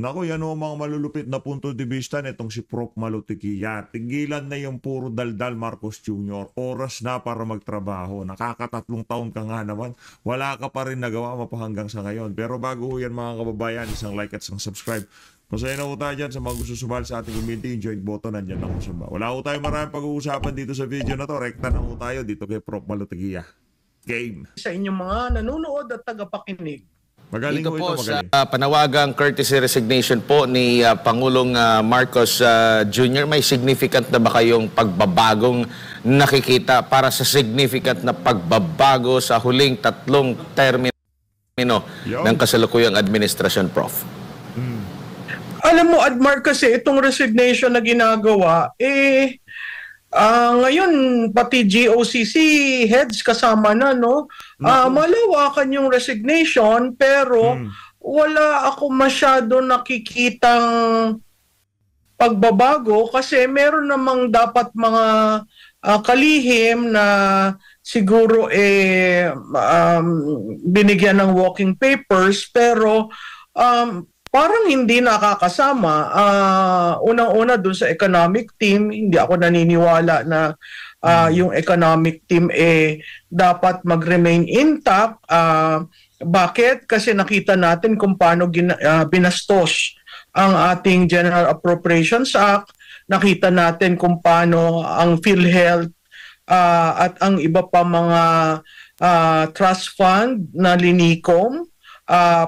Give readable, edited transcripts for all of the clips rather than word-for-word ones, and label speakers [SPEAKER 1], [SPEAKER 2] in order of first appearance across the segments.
[SPEAKER 1] Naku, yan ho ang mga malulupit na punto de vista nitong si Prof. Malutikia. Tigilan na yung puro daldal Marcos Jr. Oras na para magtrabaho. Nakakatatlong taon ka nga naman. Wala ka pa rin nagawa mapahanggang sa ngayon. Pero bago ho yan mga kababayan, isang like at isang subscribe. Masaya na ho tayo dyan sa mga gusto sumali sa ating community. Yung join button, nandyan lang ho sa baba. Wala ho tayo maraming pag-uusapan dito sa video na to. Rekta na ho tayo dito kay Prof. Malutikia. Game.
[SPEAKER 2] Sa inyong mga nanonood at tagapakinig.
[SPEAKER 1] Magaling
[SPEAKER 3] Dito
[SPEAKER 1] ho
[SPEAKER 3] po
[SPEAKER 1] ito,
[SPEAKER 3] sa
[SPEAKER 1] magaling.
[SPEAKER 3] panawagang courtesy resignation po ni Pangulong Marcos Jr., may significant na ba kayong pagbabagong nakikita para sa significant na pagbabago sa huling tatlong termino ng kasalukuyang administrasyon, Prof?
[SPEAKER 2] Alam mo, Admar, kasi itong resignation na ginagawa, ngayon, pati GOCC heads kasama na, no? Malawakan yung resignation, pero wala ako masyado nakikitang pagbabago kasi meron namang dapat mga kalihim na siguro binigyan ng walking papers, pero parang hindi nakakasama. Unang-una dun sa economic team, hindi ako naniniwala na yung economic team dapat mag-remain intact. Bakit? Kasi nakita natin kung paano binastos ang ating General Appropriations Act. Nakita natin kung paano ang PhilHealth at ang iba pa mga trust fund na linikom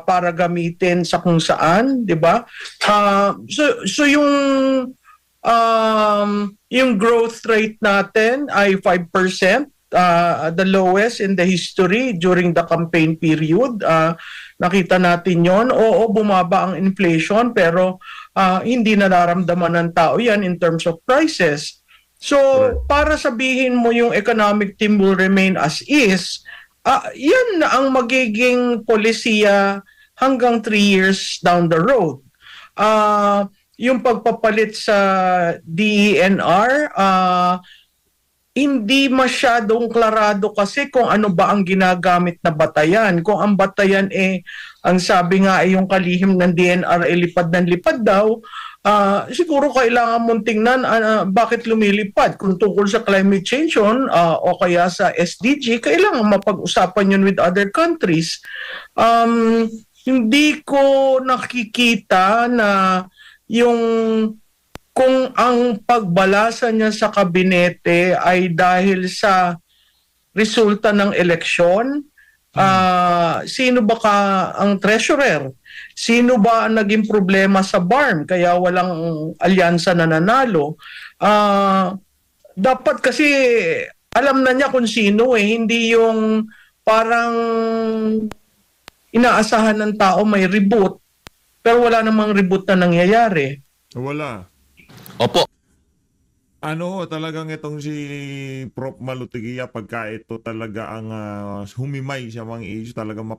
[SPEAKER 2] para gamitin sa kung saan, 'di ba? So yung growth rate natin ay 5%, the lowest in the history during the campaign period. Nakita natin 'yon. Oo, bumaba ang inflation pero hindi nararamdaman ng tao 'yan in terms of prices. So, para sabihin mo yung economic team will remain as is, yan na ang magiging polisiya hanggang 3 years down the road. Yung pagpapalit sa DENR, hindi masyadong klarado kasi kung ano ba ang ginagamit na batayan. Kung ang batayan ang sabi nga yung kalihim ng DENR lipad ng lipad daw, siguro kailangan mong tingnan bakit lumilipad. Kung tungkol sa climate change yun, o kaya sa SDG, kailangan mapag-usapan yun with other countries. Hindi ko nakikita na yung kung ang pagbalasa niya sa kabinete ay dahil sa resulta ng eleksyon, sino ba ang treasurer? Sino ba ang naging problema sa BARM kaya walang alyansa na nanalo? Dapat kasi alam na niya kung sino hindi yung parang inaasahan ng tao may reboot pero wala namang reboot na nangyayari.
[SPEAKER 1] Wala.
[SPEAKER 3] Opo.
[SPEAKER 1] Talagang itong si Prof. Malutikia, pagka ito talaga ang humimay sa mga issue, talagang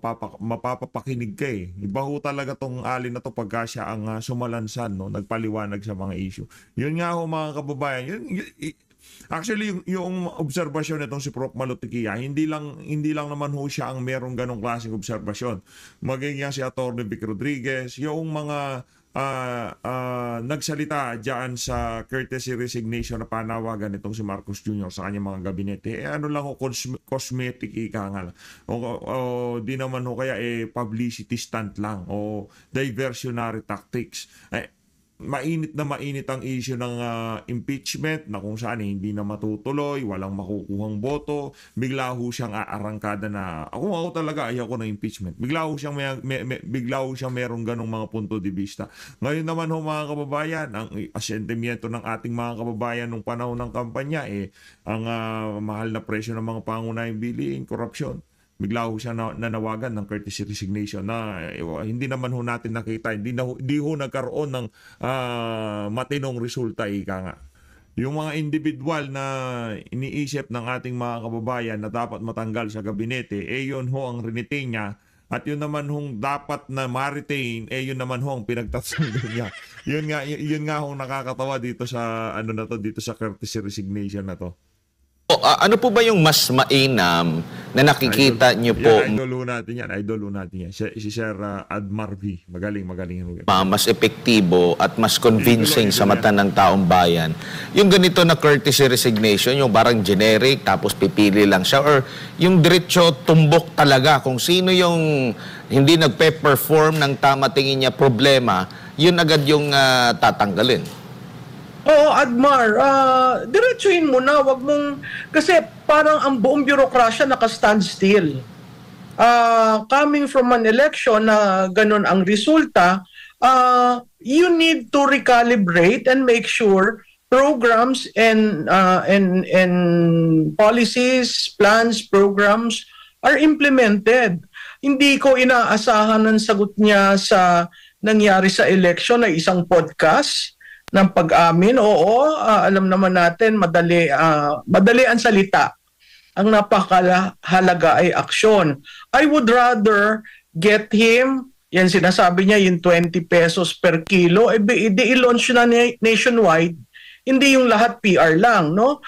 [SPEAKER 1] mapapapakinig ka eh. Iba ho talaga tong alin na to pagka siya ang sumalansan, no? Nagpaliwanag sa mga issue. Yun nga ho mga kababayan, actually yung obserbasyon nitong si Prof. Malutikia, hindi lang naman ho siya ang merong ganong klaseng obserbasyon. Magiging si Atty. Vic Rodriguez, yung mga nagsalita diyan sa courtesy resignation na panawagan nitong si Marcos Jr. sa kanyang mga gabinete, ano lang ho, cosmetic ika nga lang. O di naman ho kaya publicity stunt lang o diversionary tactics. Mainit ang issue ng impeachment na kung saan hindi na matutuloy, walang makukuhang boto, bigla ho siyang aarangkada na ako talaga ayaw ko ng impeachment. Bigla ho siyang merong ganong mga punto de vista. Ngayon naman ho mga kababayan, ang asentimiento ng ating mga kababayan nung panahon ng kampanya ang mahal na presyo ng mga pangunahing bilihin, korupsyon. Bigla ho siya nanawagan ng courtesy resignation na hindi naman ho natin nakita, hindi ho nagkaroon ng matinong resulta, ika nga. Yung mga individual na iniisip ng ating mga kababayan na dapat matanggal sa gabinete, yun ho ang rinitain niya. At yun naman hong dapat na ma-retain, yun naman ho ang pinagtatanggol niya. Yun nga hong nakakatawa dito sa dito sa courtesy resignation na to.
[SPEAKER 3] Ano po ba yung mas mainam na nakikita niyo po
[SPEAKER 1] Idol natin yan. Si Sir Admar V. Magaling.
[SPEAKER 3] mas epektibo at mas convincing sa mata ng taong bayan? Yung ganito na courtesy resignation, yung parang generic, tapos pipili lang siya, or yung diretso tumbok talaga kung sino yung hindi nagpe-perform ng tama tingin niya problema, yun agad yung tatanggalin.
[SPEAKER 2] Oo, Admar, diretsuhin mo na, wag mong, kasi parang ang buong bürokrasya naka-stand still. Coming from an election na ganun ang resulta, you need to recalibrate and make sure programs and policies, plans, programs are implemented. Hindi ko inaasahan ng sagot niya sa nangyari sa election na isang podcast ng pag-amin. Oo, alam naman natin, madali ang salita. Ang napakahalaga ay aksyon. I would rather get him, yan sinasabi niya, yung 20 pesos per kilo, i-launch na nationwide, hindi yung lahat PR lang, no?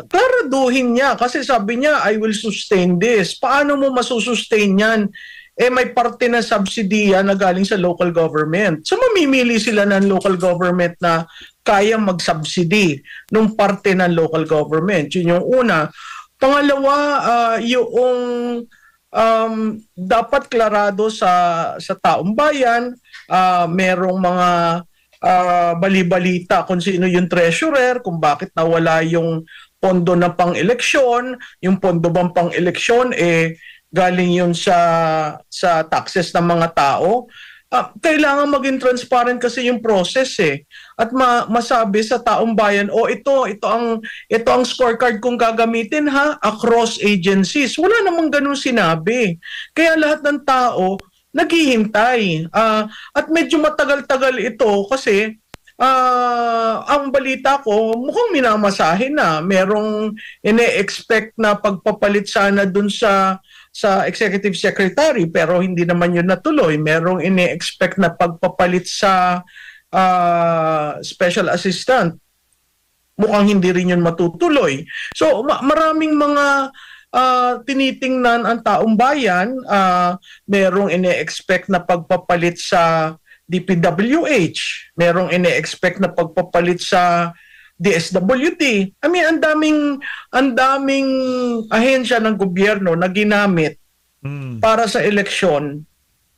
[SPEAKER 2] Klaraduhin niya, kasi sabi niya, I will sustain this. Paano mo masusustain yan? May parte na subsidy na galing sa local government. So mamimili sila ng local government na kaya mag-subsidy nung parte ng local government. Yun yung una. Pangalawa, yung dapat klarado sa taong bayan, merong mga bali-balita kung sino yung treasurer, kung bakit nawala yung pondo na pang-eleksyon, yung pondo bang pang-eleksyon, galing yun sa taxes ng mga tao. Kailangan maging transparent kasi yung process at masabi sa taong bayan, ito ang scorecard kong gagamitin across agencies. Wala namang ganun sinabi. Kaya lahat ng tao naghihintay. At medyo matagal-tagal ito kasi ang balita ko mukhang minamasahin na. Merong ine-expect na pagpapalit sana dun sa executive secretary pero hindi naman yun natuloy. Merong ine-expect na pagpapalit sa special assistant. Mukhang hindi rin yun matutuloy. So maraming mga tinitingnan ang taong bayan. Merong ine-expect na pagpapalit sa DPWH. Merong ine-expect na pagpapalit sa DSWD. I mean, ang daming ahensya ng gobyerno na ginamit para sa eleksyon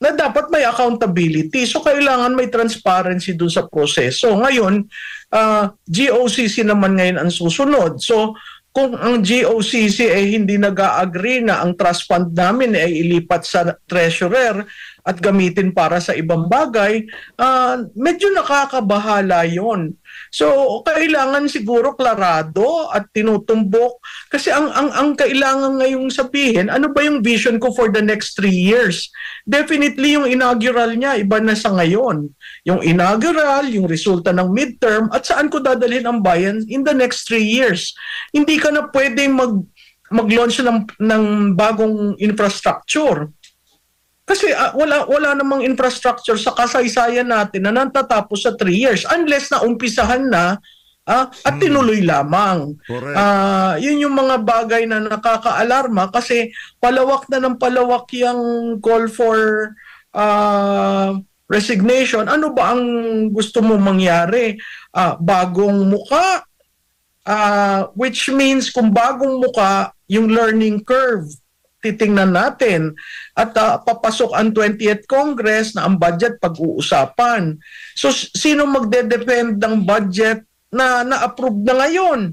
[SPEAKER 2] na dapat may accountability. So, kailangan may transparency dun sa proseso. Ngayon, GOCC naman ngayon ang susunod. So, kung ang GOCC ay hindi nag-agree na ang trust fund namin ay ilipat sa treasurer at gamitin para sa ibang bagay, medyo nakakabahala yon. So, kailangan siguro klarado at tinutumbok. Kasi ang kailangan ngayong sabihin, ano ba yung vision ko for the next 3 years? Definitely yung inaugural niya, iba na sa ngayon. Yung inaugural, yung resulta ng midterm, at saan ko dadalhin ang bayan in the next 3 years. Hindi ka na pwedeng mag-launch ng bagong infrastructure. Kasi wala namang infrastructure sa kasaysayan natin na natatapos sa 3 years unless na umpisahan na at tinuloy lamang. Yun yung mga bagay na nakakaalarma kasi palawak na ng palawak yung call for resignation. Ano ba ang gusto mo mangyari? Bagong muka, which means kung bagong muka, yung learning curve titingnan natin at papasok ang 20th Congress na ang budget pag-uusapan. So sino magde-depend ng budget na na-approve na ngayon?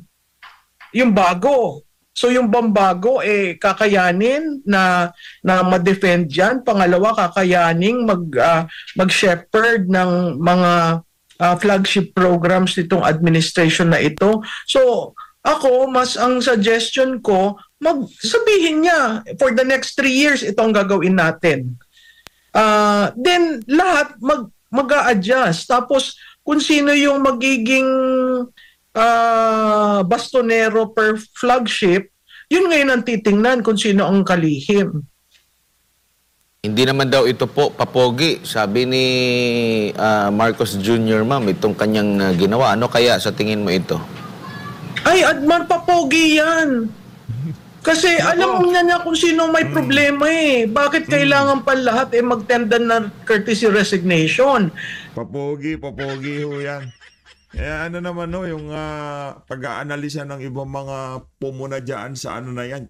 [SPEAKER 2] Yung bago. So yung bago kakayanin na ma-defend diyan. Pangalawa, kakayaning mag-shepherd ng mga flagship programs nitong administration na ito. So ako, mas ang suggestion ko, sabihin niya, for the next 3 years, ito ang gagawin natin. Then, lahat mag-a-adjust. Tapos, kung sino yung magiging bastonero per flagship, yun ngayon ang titingnan kung sino ang kalihim.
[SPEAKER 3] Hindi naman daw ito po papogi, sabi ni Marcos Jr., ma'am, itong kanyang ginawa. Ano kaya sa tingin mo ito?
[SPEAKER 2] Ay, Adman, papogi yan. Kasi alam niya kung sino may problema eh. Bakit kailangan pa lahat magtenda ng courtesy resignation?
[SPEAKER 1] Papogi ho yan. Eh, ano naman no, yung pag-aanalisa ng ibang mga pumuna dyan sa ano na yan,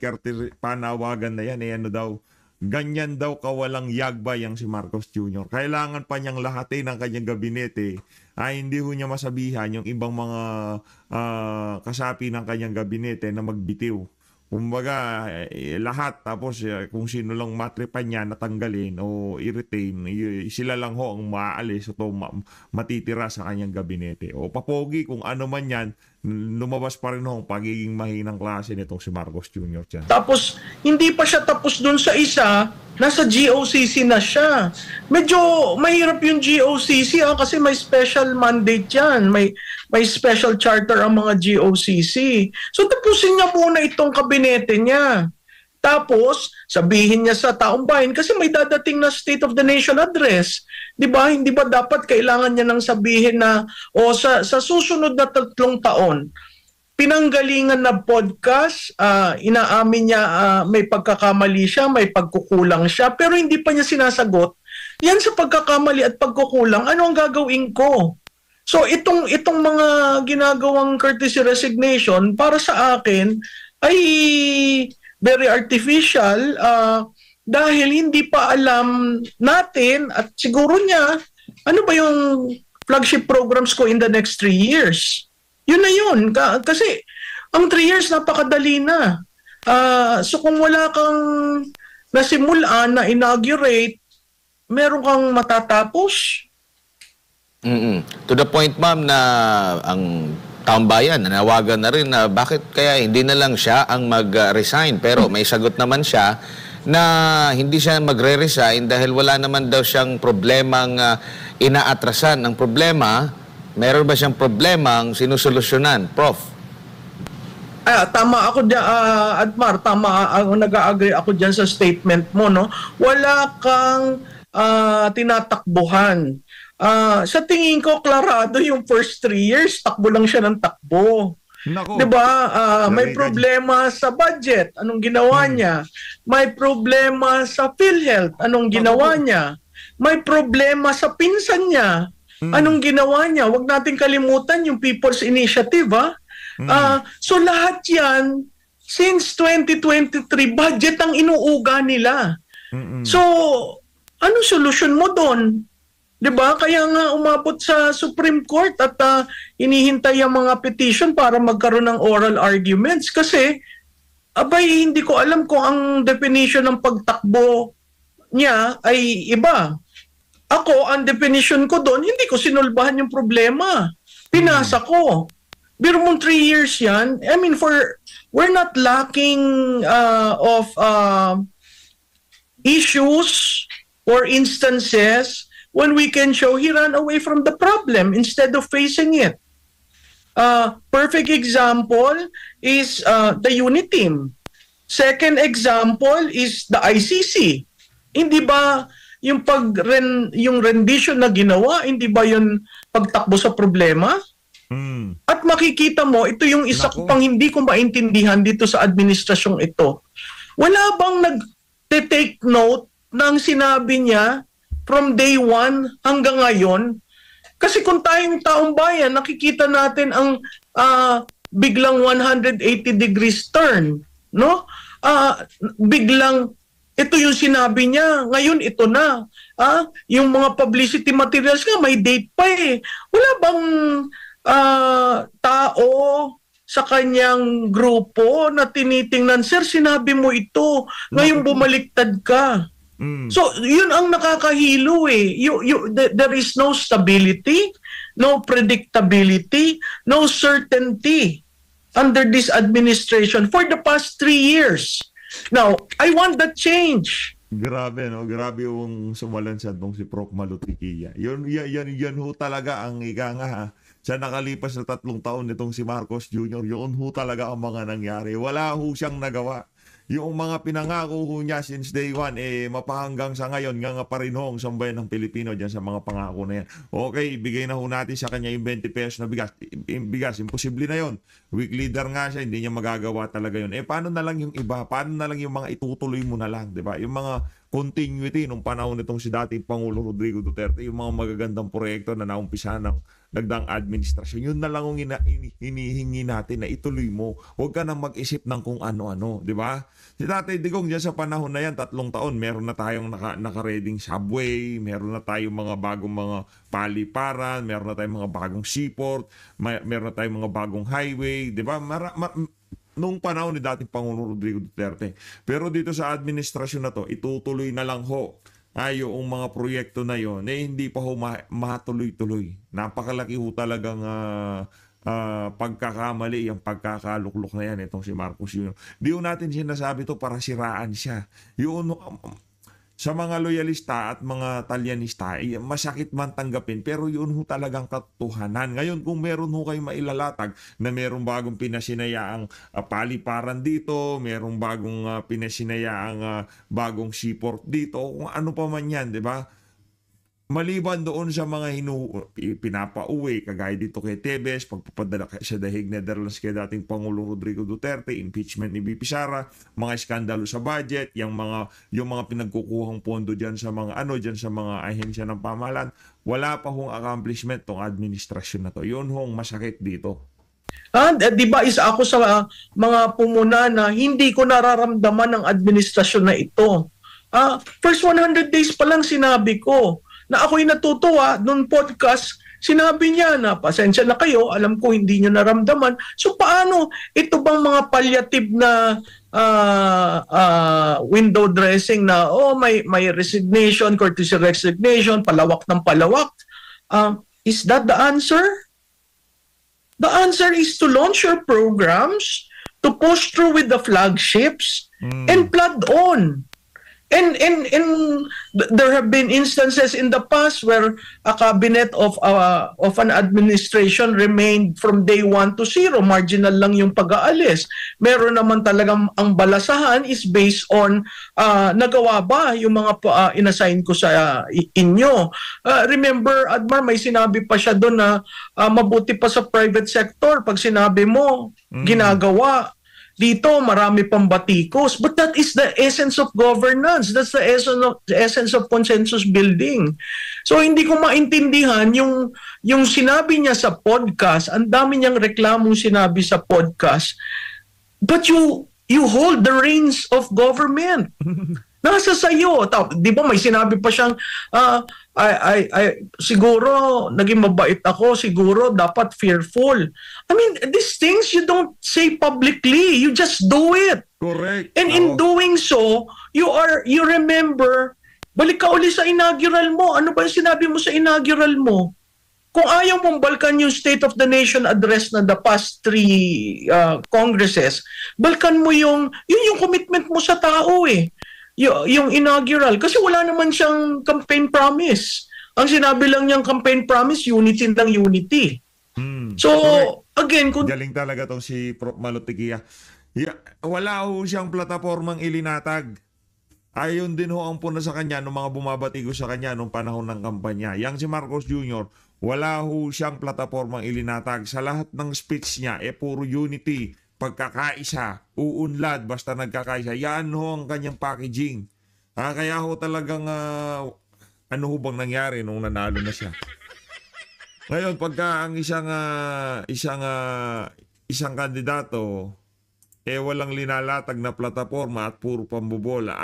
[SPEAKER 1] panawagan na yan, eh ano daw, ganyan daw kawalang yagba yang si Marcos Jr. Kailangan pa niyang lahatin ang kanyang gabinete ay hindi ho niya masabihan yung ibang mga kasapi ng kanyang gabinete na magbitiw. Kumbaga, lahat tapos kung sino lang matripan niya natanggalin o i-retain, sila lang ho ang maaalis o matitira sa kanyang gabinete. O papogi kung ano man yan, lumabas pa rin ho ang pagiging mahinang klase nitong si Marcos Jr. dyan.
[SPEAKER 2] Tapos, hindi pa siya tapos dun sa isa, nasa GOCC na siya. Medyo mahirap yung GOCC kasi may special mandate yan. May special charter ang mga GOCC. So tapusin niya muna itong kabinete niya. Tapos, sabihin niya sa taong bayan kasi may dadating na State of the Nation address. 'Di ba? Hindi ba dapat kailangan niya nang sabihin na sa susunod na 3 taon, pinanggalingan na podcast, inaamin niya may pagkakamali siya, may pagkukulang siya, pero hindi pa niya sinasagot. Yan sa pagkakamali at pagkukulang, ano ang gagawin ko? So itong mga ginagawang courtesy resignation para sa akin ay very artificial dahil hindi pa alam natin at siguro niya ano ba yung flagship programs ko in the next 3 years. Yun na yun. Kasi ang 3 years napakadali na. So kung wala kang nasimulan na inaugurate, meron kang matatapos.
[SPEAKER 3] To the point, ma'am, na ang taong bayan nanawagan na rin na bakit kaya hindi na lang siya ang mag-resign. Pero may sagot naman siya na hindi siya magre-resign dahil wala naman daw siyang problemang inaatrasan. Ang problema, meron ba siyang problemang sinusolusyonan? Prof?
[SPEAKER 2] Tama ako dyan, Admar, tama, nag-agree ako dyan sa statement mo, no? Wala kang tinatakbuhan. Sa tingin ko, klarado yung first 3 years, takbo lang siya ng takbo.
[SPEAKER 1] Nako.
[SPEAKER 2] Diba? May problema sa budget. Anong ginawa niya? May problema sa PhilHealth. Anong ginawa niya? May problema sa pinsan niya. Anong ginawa niya? Huwag natin kalimutan yung People's Initiative. So lahat yan, since 2023, budget ang inuuga nila. So, anong solusyon mo doon? 'Di ba? Kaya nga umabot sa Supreme Court at hinihintay ang mga petition para magkaroon ng oral arguments kasi abay hindi ko alam kung ang definition ng pagtakbo niya ay iba. Ako, ang definition ko doon, hindi ko sinulbahan yung problema. Pinasa ko. Biro mong 3 years yan. I mean, we're not lacking of issues or instances when we can show he ran away from the problem instead of facing it. Perfect example is the unit team. Second example is the ICC. Hindi ba yung yung rendition na ginawa, hindi ba yun pagtakbo sa problema? At makikita mo, ito yung isa ko pang hindi ko maintindihan dito sa administrasyong ito. Wala bang nag-take note ng sinabi niya from day 1 hanggang ngayon? Kasi kung tayong taong bayan, nakikita natin ang biglang 180 degrees turn, no? Biglang ito yung sinabi niya, ngayon ito na. Yung mga publicity materials nga may date pa eh. Wala bang tao sa kanyang grupo na tinitingnan, sir, sinabi mo ito, ngayon bumaliktad ka. So, yun ang nakakahilo eh. There is no stability, no predictability, no certainty under this administration for the past 3 years. Now, I want that change.
[SPEAKER 1] Grabe, no? Grabe yung sumalansan tong si Prof. Malutikia. Yan ho talaga ang ika nga ha. Sa nakalipas na 3 taon nitong si Marcos Jr., yun ho talaga ang mga nangyari. Wala ho siyang nagawa. yung mga pinangako ho niya since day one, mapahanggang sa ngayon, nga pa rin ho ang sambayan ng Pilipino dyan sa mga pangako na yan. Okay, ibigay na ho natin sa kanya yung 20 pesos na bigas. Imposible na yon. Weak leader nga siya, hindi niya magagawa talaga yun. Paano na lang yung iba? Paano na lang yung mga itutuloy mo na lang, di ba? Yung mga continuity nung panahon nitong si dating Pangulo Rodrigo Duterte, yung mga magagandang proyekto na naumpisa ng nagdaang administrasyon, yun na lang ang hinihingi natin na ituloy mo. Huwag ka nang mag-isip ng kung ano-ano, di ba? Si Tatay Digong dyan sa panahon na yan, 3 taon, meron na tayong naka-reading subway, meron na tayong mga bagong mga paliparan, meron na tayong mga bagong seaport, meron na tayong mga bagong highway, di ba? Nung panahon ni dating Pangulo Rodrigo Duterte. Pero dito sa administrasyon na to, itutuloy na lang ho yung mga proyekto na yon, hindi pa ho matuloy-tuloy. Napakalaki ho talagang pagkakamali, yung pagkakaluklok na yan itong si Marcos Jr. Di ho natin sinasabi to para siraan siya. Yun, sa mga loyalista at mga talyanista, masakit man tanggapin, pero yun ho talagang katotohanan. Ngayon, kung meron ho kayo mailalatag na merong bagong pinasinayaang paliparan dito, merong bagong pinasinayaang bagong seaport dito, kung ano pa man yan, di ba? Maliban doon sa mga pinapauwi, kagaya dito kay Tebes, pagpapadala sa The Hague, Netherlands kay dating Pangulo Rodrigo Duterte, impeachment ni BP Sara, mga iskandalo sa budget, yung mga pinagkukuhang pondo diyan sa mga diyan sa mga ahensya ng pamahalaan, wala pa hong accomplishment tong administrasyon na to. Yun hong masakit dito.
[SPEAKER 2] Di ba isa ako sa mga pumuna na hindi ko nararamdaman ng administrasyon na ito. First 100 days pa lang sinabi ko na ako'y natutuwa nung podcast, sinabi niya na pasensya na kayo, alam ko hindi niyo naramdaman. So paano ito bang mga palliative na window dressing na may resignation, courtesy resignation, palawak ng palawak? Is that the answer? The answer is to launch your programs, to push through with the flagships, and plod on. And there have been instances in the past where a cabinet of an administration remained from day 1 to 0. Marginal lang yung pag-aalis. Meron naman talagang ang balasahan is based on nagawa ba yung mga inassign ko sa inyo. Remember, Admar, may sinabi pa siya doon na mabuti pa sa private sector. Pag sinabi mo, ginagawa. Dito, marami pang batikos. But that is the essence of governance. That's the essence of consensus building. So, hindi ko maintindihan yung sinabi niya sa podcast, ang dami niyang reklamong sinabi sa podcast, but you hold the reins of government. Nasa sayo. Di ba may sinabi pa siyang, siguro naging mabait ako, siguro dapat fearful. I mean, these things you don't say publicly. You just do it.
[SPEAKER 1] Correct.
[SPEAKER 2] And in doing so, you remember, balik ka uli sa inaugural mo. Ano ba yung sinabi mo sa inaugural mo? Kung ayaw mong balkan yung State of the Nation address na the past 3 congresses, balkan mo yung commitment mo sa tao yung inaugural. Kasi wala naman siyang campaign promise. Ang sinabi lang niyang campaign promise, unity ng unity. So, again,
[SPEAKER 1] galing talaga tong si Prof. Malutigia. Wala ho siyang platapormang ilinatag. Ayon din ho ang puna sa kanya ng mga bumabatigo sa kanya nung panahon ng kampanya. Yang si Marcos Jr., wala ho siyang platapormang ilinatag. Sa lahat ng speech niya, puro unity, pagkakaisa, uunlad, basta nagkakaisa. Yan ho ang kanyang packaging. Kaya ho talagang, ano ho bang nangyari nung nanalo na siya? Ngayon, pagka ang isang kandidato, walang linalatag na plataforma at puro pambobola,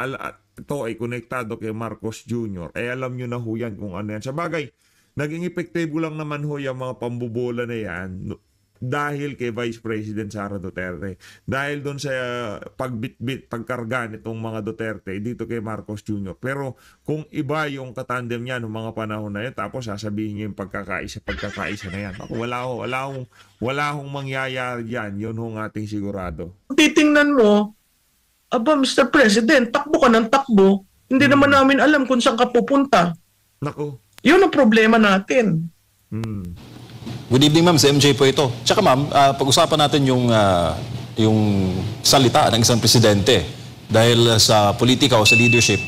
[SPEAKER 1] ito ay konektado kay Marcos Jr., alam nyo na ho yan kung ano yan. Sa bagay, naging epektibo lang naman ho yung mga pambobola na yan, dahil kay Vice President Sara Duterte. Dahil doon sa pagbitbit, pagkarga nitong mga Duterte dito kay Marcos Jr. Pero kung iba yung katandem niya noong mga panahon na yun, tapos sasabihin niyo yung pagkakaisa na yan. Wala hong mangyayari yan. Yun hong ating sigurado.
[SPEAKER 2] Titingnan mo, Mr. President, takbo ka ng takbo. Hindi naman namin alam kung saan ka pupunta.
[SPEAKER 1] Nako.
[SPEAKER 2] Yun ang problema natin.
[SPEAKER 4] Good evening, ma'am. Si MJ po ito. Tsaka, ma'am, pag-usapan natin yung salita ng isang presidente Dahil sa politika o sa leadership,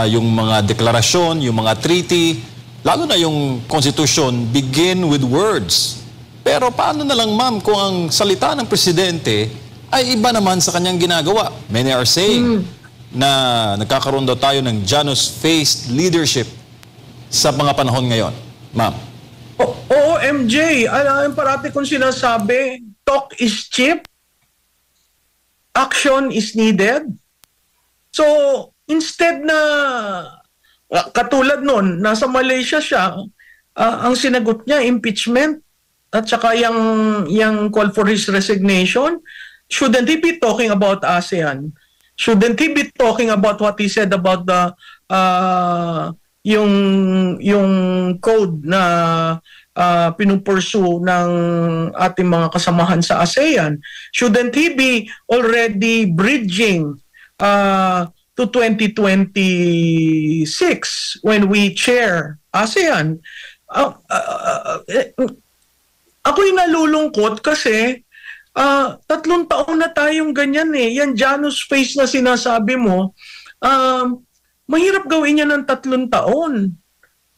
[SPEAKER 4] yung mga deklarasyon, yung mga treaty, lalo na yung Constitution, begin with words. Pero paano na lang, ma'am, kung ang salita ng presidente ay iba naman sa kanyang ginagawa? Many are saying na nagkakaroon daw tayo ng Janus-faced leadership sa mga panahon ngayon. Ma'am.
[SPEAKER 2] Oo, MJ. Alam, parati kong sinasabi, talk is cheap, action is needed. So, instead na, katulad nun, nasa Malaysia siya, ang sinagot niya, impeachment, at saka yung call for his resignation, shouldn't he be talking about ASEAN? Shouldn't he be talking about what he said about the yung code na pinupursue ng ating mga kasamahan sa ASEAN? Shouldn't he be already bridging to 2026 when we chair ASEAN? Ako'y nalulungkot kasi 3 taon na tayong ganyan eh. Yan Janus face na sinasabi mo, mahirap gawin yan ng 3 taon.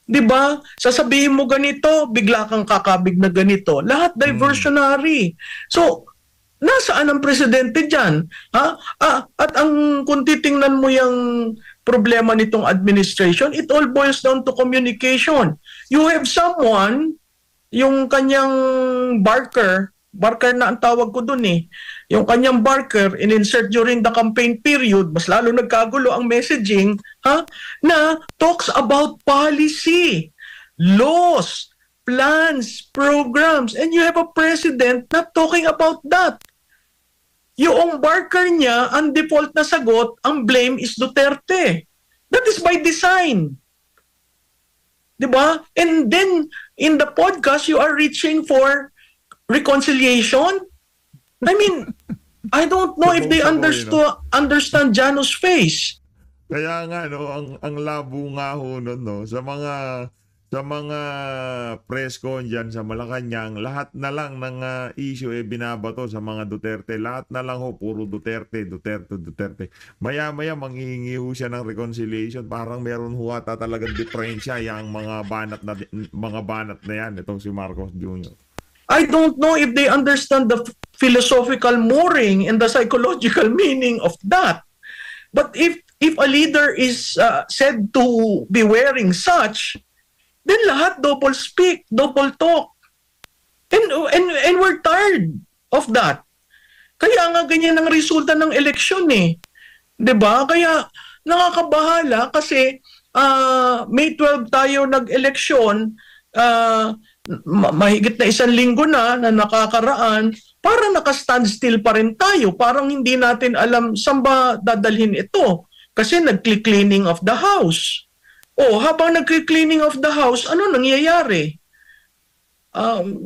[SPEAKER 2] 'Di ba? Sasabihin mo ganito, bigla kang kakabig na ganito. Lahat diversionary. So, nasaan ang presidente diyan? At kung titingnan mo yung problema nitong administration, it all boils down to communication. You have someone, yung kanyang Barker na ang tawag ko dun eh. Yung kanyang Barker, in-insert during the campaign period, mas lalo nagkagulo ang messaging, na talks about policy, laws, plans, programs, and you have a president not talking about that. Yung Barker niya, ang default na sagot, ang blame is Duterte. That is by design. Diba? And then, in the podcast, you are reaching for reconciliation. I mean, I don't know if they understand Janus face.
[SPEAKER 1] Kaya nga, no, ang labo nga ho nun, no, sa mga press con dyan sa Malacanang, lahat na lang ng issue binabato sa mga Duterte. Lahat na lang ho, puro Duterte. Maya-maya manghihingi ho siya ng reconciliation. Parang meron ho ata talagang diferensya yung mga banat na yan, itong si Marcos Jr.
[SPEAKER 2] I don't know if they understand the philosophical mooring and the psychological meaning of that. But if a leader is said to be wearing such, then lahat double speak, double talk. And we're tired of that. Kaya nga ganyan ang resulta ng eleksyon eh. 'Di ba? Kaya nakakabahala kasi May 12 tayo nag-eleksyon, mahigit na 1 linggo na nakakaraan, para naka-standstill pa rin tayo. Parang hindi natin alam saan ba dadalhin ito. Kasi nag-cleaning of the house. Habang nag-cleaning of the house, ano nangyayari?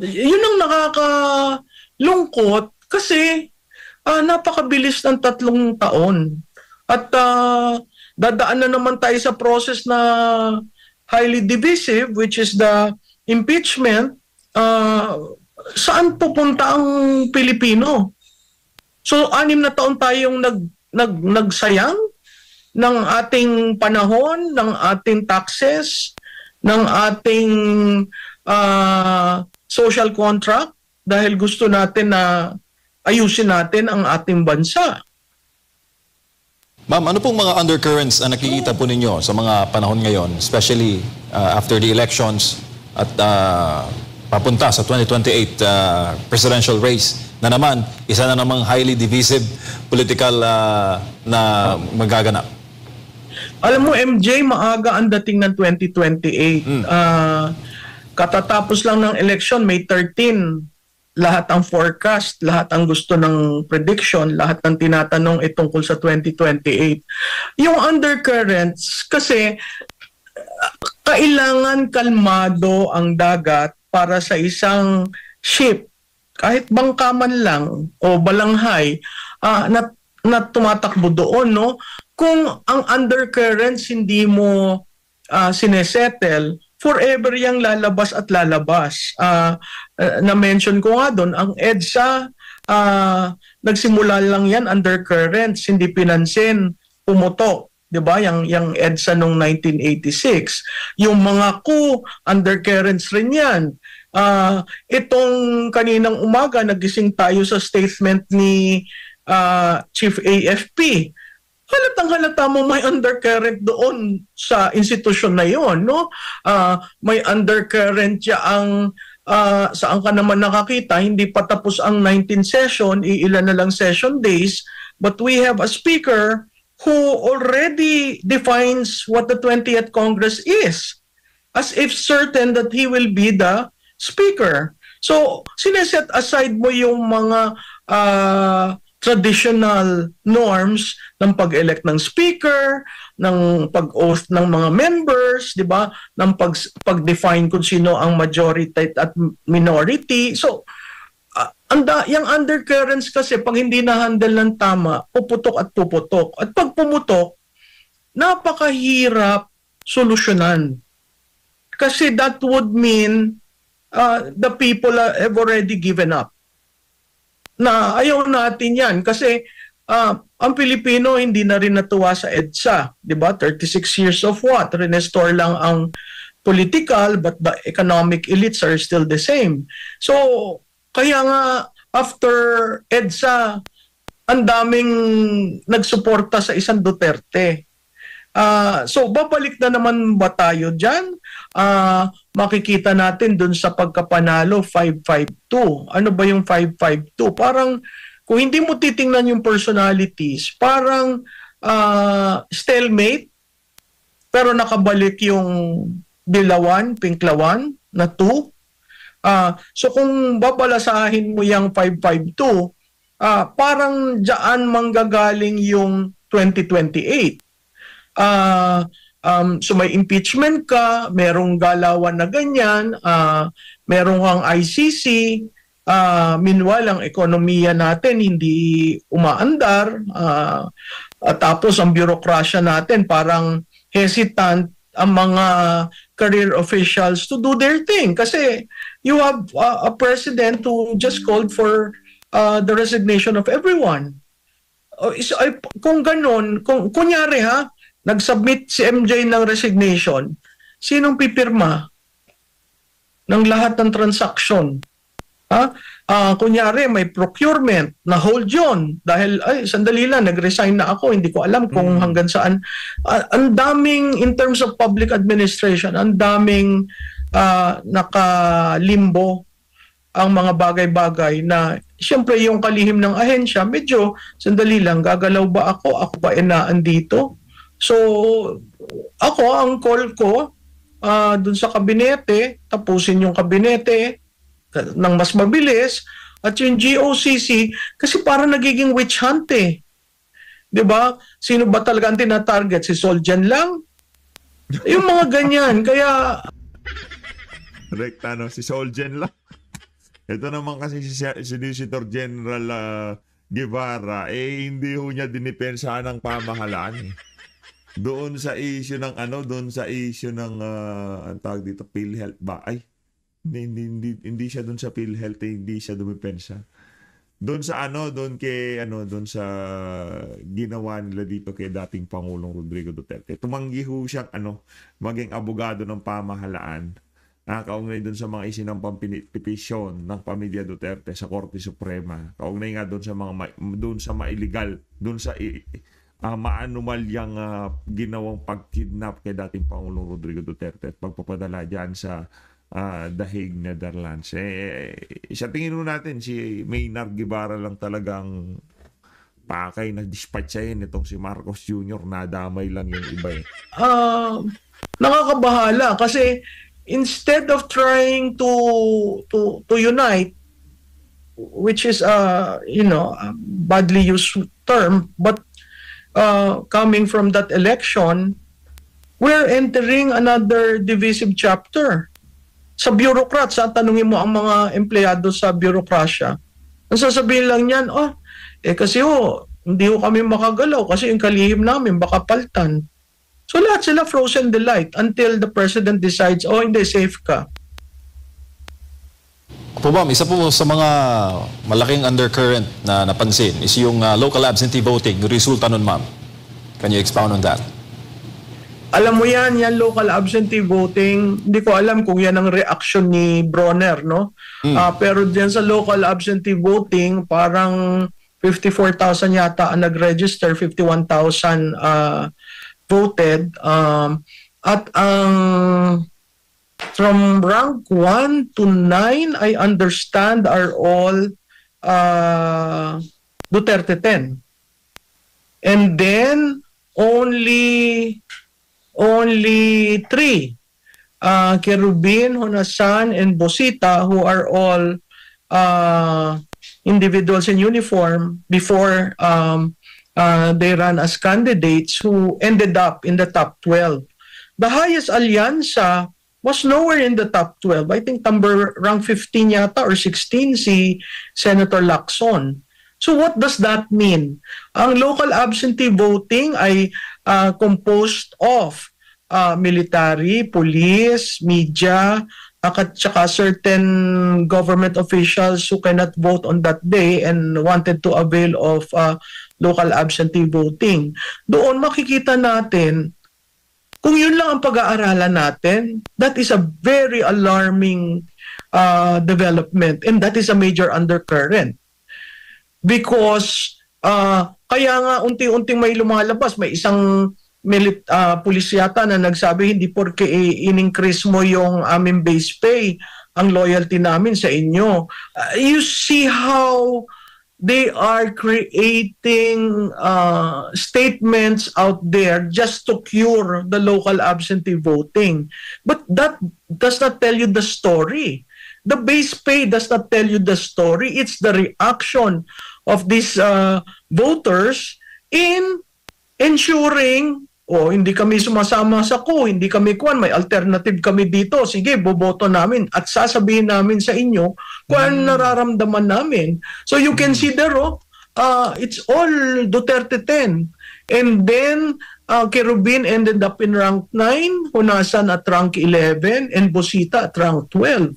[SPEAKER 2] Yun ang nakakalungkot kasi napakabilis ng 3 taon. At dadaan na naman tayo sa process na highly divisive, which is the impeachment. Saan pupunta ang Pilipino? So 6 na taon tayong nagsayang ng ating panahon, ng ating taxes, ng ating social contract dahil gusto natin na ayusin natin ang ating bansa.
[SPEAKER 4] Ma'am, ano pong mga undercurrents ang nakikita po ninyo sa mga panahon ngayon, especially after the elections at papunta sa 2028 presidential race na naman, isa na namang highly divisive political na magaganap?
[SPEAKER 2] Alam mo, MJ, maaga ang dating ng 2028. Katatapos lang ng election, May 13, lahat ang forecast, lahat ang gusto ng prediction, lahat ng tinatanong tungkol sa 2028. Yung undercurrents, kasi kailangan kalmado ang dagat para sa isang ship, kahit bangka man lang o balanghay, na tumatakbo doon, no? Kung ang undercurrents hindi mo sinesettle, forever yang lalabas at lalabas. Na-mention ko nga doon, ang EDSA, nagsimula lang yan undercurrents, hindi pinansin, pumutok. 'Di ba? Yung EDSA noong 1986. Yung mga coup, undercurrents rin yan. Itong kaninang umaga, nagising tayo sa statement ni Chief AFP. Halatang-halata mo may undercurrent doon sa institusyon na yon, no? May undercurrent ang saan ka naman nakakita, hindi pa tapos ang 19th session, iilan na lang session days, but we have a speaker who already defines what the 20th Congress is, as if certain that he will be the speaker. So, sineset aside mo yung mga traditional norms ng pag-elect ng speaker, ng pag-oath ng mga members, 'di ba? Ng pag-define kung sino ang majority at minority. So, yung undercurrents kasi pag hindi na-handle ng tama, puputok at puputok. At pag pumutok, napakahirap solusyonan. Kasi that would mean the people have already given up. Na ayaw natin yan kasi ang Pilipino hindi na rin natuwa sa EDSA, 'di ba? 36 years of what? Restore lang ang political but the economic elites are still the same. So kaya nga after EDSA ang daming nagsuporta sa isang Duterte. So babalik na naman ba tayo diyan? Makikita natin dun sa pagkapanalo 552. Ano ba yung 552? Parang kung hindi mo titingnan yung personalities, parang stalemate pero nakabalik yung Dilawan, Pinklawan na 2. So kung babalasahin mo yung 552, parang diyan manggagaling yung 2028. So may impeachment ka, merong galawan na ganyan, merong ang ICC, meanwhile ang ekonomiya natin hindi umaandar, tapos ang bureaucracia natin parang hesitant ang mga career officials to do their thing kasi you have a president who just called for the resignation of everyone. Kung ganun, kunyari nag-submit si MJ ng resignation, sinong pipirma ng lahat ng transaksyon? Kunyari, may procurement, na hold yun. Dahil, sandali lang, nag-resign na ako, hindi ko alam kung hanggang saan. Ang daming, in terms of public administration, ang daming nakalimbo ang mga bagay-bagay na, siyempre yung kalihim ng ahensya, medyo, sandali lang, gagalaw ba ako? Ako ba inaan dito? So, ako, ang call ko dun sa kabinete, tapusin yung kabinete ng mas mabilis, at yung GOCC, kasi parang nagiging witch hunt eh. 'Di ba? Sino ba talaga ang tinatarget? Si Soljan lang? Yung mga ganyan. Kaya...
[SPEAKER 1] Rekta, no? Si Soljan lang. Ito naman kasi si Solicitor General Guevara, hindi ho niya dinipensahan ng pamahalaan eh. Doon sa issue ng doon sa issue ng ang tawag dito, PhilHealth ba? Ay, hindi siya doon sa PhilHealth, hindi siya dumipensa. Doon sa doon sa ginawa nila dito kay dating Pangulong Rodrigo Duterte. Tumanggi ho siyang maging abogado ng pamahalaan. Kaugnay doon sa mga isinampang petisyon ng pamilya Duterte sa Korte Suprema. Kaugnay nga doon sa ma-illegal, doon sa maanumalyang ginawang pagkidnap kay dating Pangulong Rodrigo Duterte at pagpapadala dyan sa The Hague, Netherlands. Sa tingin natin, si Maynard Guevara lang talagang pakay na dispatchayin itong si Marcos Jr. Nadamay lang yung iba eh.
[SPEAKER 2] Nakakabahala kasi instead of trying to unite, which is a badly used term, but coming from that election, we're entering another divisive chapter. Sa bureaucrats, tanungin mo ang mga empleyado sa bureaucracia. Ang sasabihin lang niyan, kasi hindi kami makagalaw kasi yung kalihim namin baka paltan. So lahat sila frozen delight until the president decides, oh hindi, safe ka.
[SPEAKER 4] Po ma'am, isa po sa mga malaking undercurrent na napansin is yung local absentee voting, yung resulta nun ma'am. Can you expound on that?
[SPEAKER 2] Alam mo yan local absentee voting, hindi ko alam kung yan ang reaction ni Bronner, no? Pero diyan sa local absentee voting, parang 54,000 yata ang nag-register, 51,000 voted. At ang from rank 1 to 9, I understand, are all Duterte 10. And then, only 3, Kerubin, Honasan, and Bosita, who are all individuals in uniform before they ran as candidates, who ended up in the top 12. The highest alyansa was nowhere in the top 12. I think rank 15 yata or 16 si Senator Lacson. So what does that mean? Ang local absentee voting ay composed of military, police, media, at saka certain government officials who cannot vote on that day and wanted to avail of local absentee voting. Doon makikita natin, kung yun lang ang pag-aaralan natin, that is a very alarming development, and that is a major undercurrent. Because kaya nga unti-unting may lumalabas, may isang pulis yata na nagsabi, hindi porke in-increase mo yung aming base pay, ang loyalty namin sa inyo. You see how they are creating statements out there just to cure the local absentee voting. But that does not tell you the story. The base pay does not tell you the story. It's the reaction of these voters in ensuring, hindi kami sumasama sa hindi kami may alternative kami dito, sige, boboto namin at sasabihin namin sa inyo kung ano nararamdaman namin. So you can see there, it's all Duterte 10. And then, Kerubin ended up in rank 9, Honasan at rank 11, and Bosita at rank 12.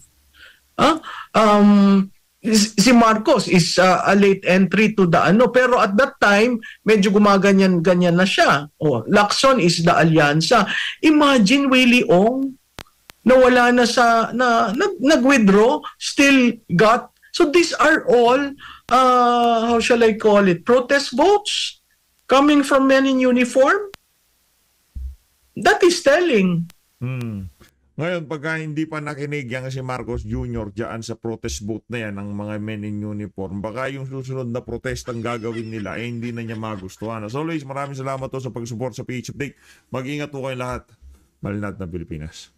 [SPEAKER 2] Si Marcos is a late entry to the pero at that time medyo gumaganyan-ganyan na siya. Lacson is the alyansa. Imagine Willie Ong na wala na nag-withdraw, still got. So these are all how shall I call it, protest votes coming from men in uniform. That is telling.
[SPEAKER 1] Ngayon, pagka hindi pa nakinig yan si Marcos Jr. dyan sa protest vote na yan ng mga men in uniform, baka yung susunod na protestang gagawin nila, hindi na niya magustuhan. As always, maraming salamat to sa pag-support sa PH Update. Mag-ingat po kayo lahat. Malinat na Pilipinas.